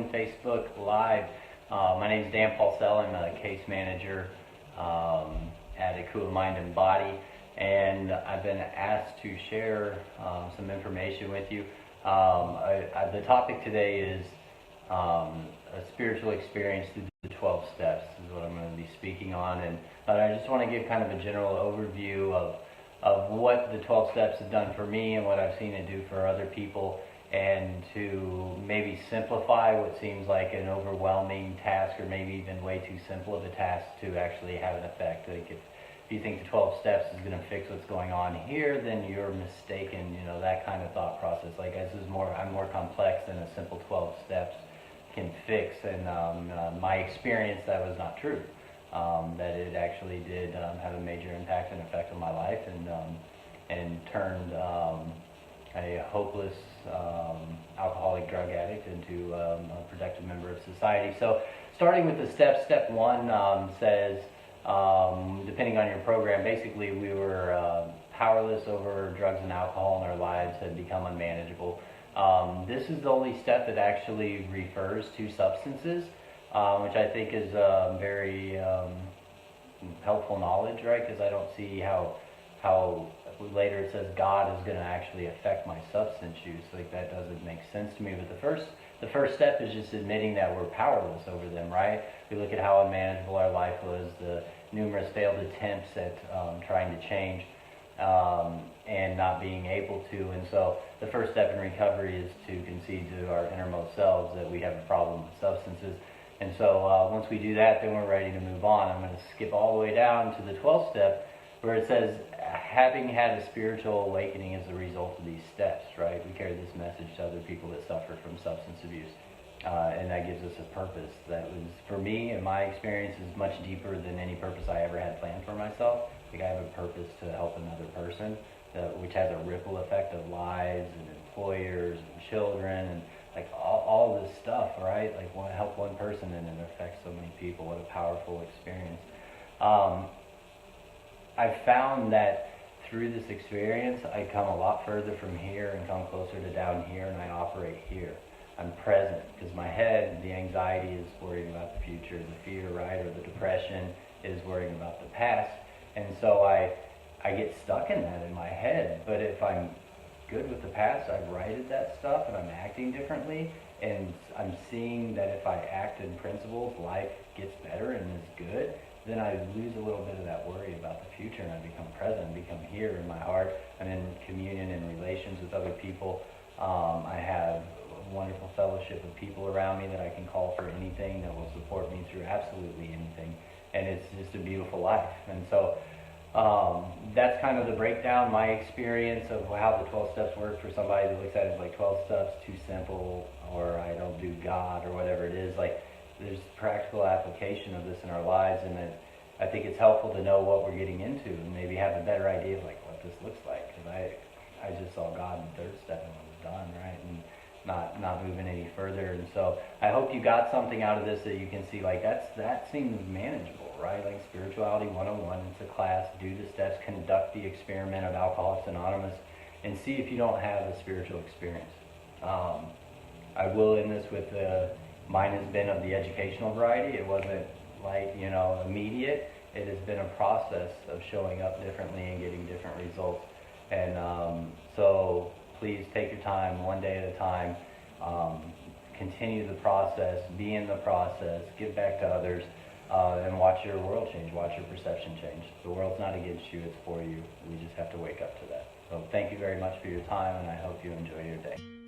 joining Facebook Live. My name is Dan Paulsell. I'm a case manager at Akau Mind and Body, and I've been asked to share some information with you. The topic today is a spiritual experience through the 12 steps is what I'm going to be speaking on, and I just want to give kind of a general overview of what the 12 steps have done for me and what I've seen it do for other people, and to maybe simplify what seems like an overwhelming task, or maybe even way too simple of a task, to actually have an effect. Like if you think the 12 steps is going to fix what's going on here, then you're mistaken. You know, that kind of thought process. Like, this is I'm more complex than a simple 12 steps can fix. And my experience, that was not true. That it actually did have a major impact and effect on my life, and turned a hopeless alcoholic drug addict into a productive member of society. So starting with the steps, step one says, depending on your program, basically we were powerless over drugs and alcohol, and our lives had become unmanageable. This is the only step that actually refers to substances, which I think is very helpful knowledge, right? Because I don't see how later it says God is going to actually affect my substance use. Like, that doesn't make sense to me. But the first step is just admitting that we're powerless over them, right? We look at how unmanageable our life was, the numerous failed attempts at trying to change, and not being able to. And so the first step in recovery is to concede to our innermost selves that we have a problem with substances. And so once we do that, then we're ready to move on. I'm going to skip all the way down to the 12th step, where it says, having had a spiritual awakening as a result of these steps, right? We carry this message to other people that suffer from substance abuse. And that gives us a purpose that was, for me, in my experience, is much deeper than any purpose I ever had planned for myself. Like, I have a purpose to help another person, which has a ripple effect of lives and employers and children and like all this stuff, right? Like, help one person and it affects so many people. What a powerful experience. I've found that through this experience, I come a lot further from here and come closer to down here, and I operate here. I'm present, because my head, the anxiety is worrying about the future, the fear, right, or the depression is worrying about the past. And so I get stuck in that in my head. But if I'm good with the past, I've righted that stuff, and I'm acting differently, and I'm seeing that if I act in principles, life gets better and is good, then I lose a little bit of that worry about the future, and I become present, become here in my heart. I'm in communion and relations with other people. I have a wonderful fellowship of people around me that I can call for anything, that will support me through absolutely anything. And it's just a beautiful life. And so that's kind of the breakdown, my experience of how the 12 steps work for somebody that looks at it as like 12 steps, too simple, or I don't do God, or whatever it is. Like, there's practical application of this in our lives, and I think it's helpful to know what we're getting into and maybe have a better idea of like what this looks like. Because I just saw God in the third step and I was done, right? And not moving any further. And so I hope you got something out of this that you can see, like, that seems manageable, right? Like Spirituality 101, it's a class, do the steps, conduct the experiment of Alcoholics Anonymous, and see if you don't have a spiritual experience. I will end this with mine has been of the educational variety. It wasn't like, immediate. It has been a process of showing up differently and getting different results. And so please take your time, one day at a time. Continue the process, be in the process, give back to others, and watch your world change, watch your perception change. The world's not against you, it's for you. We just have to wake up to that. So thank you very much for your time, and I hope you enjoy your day.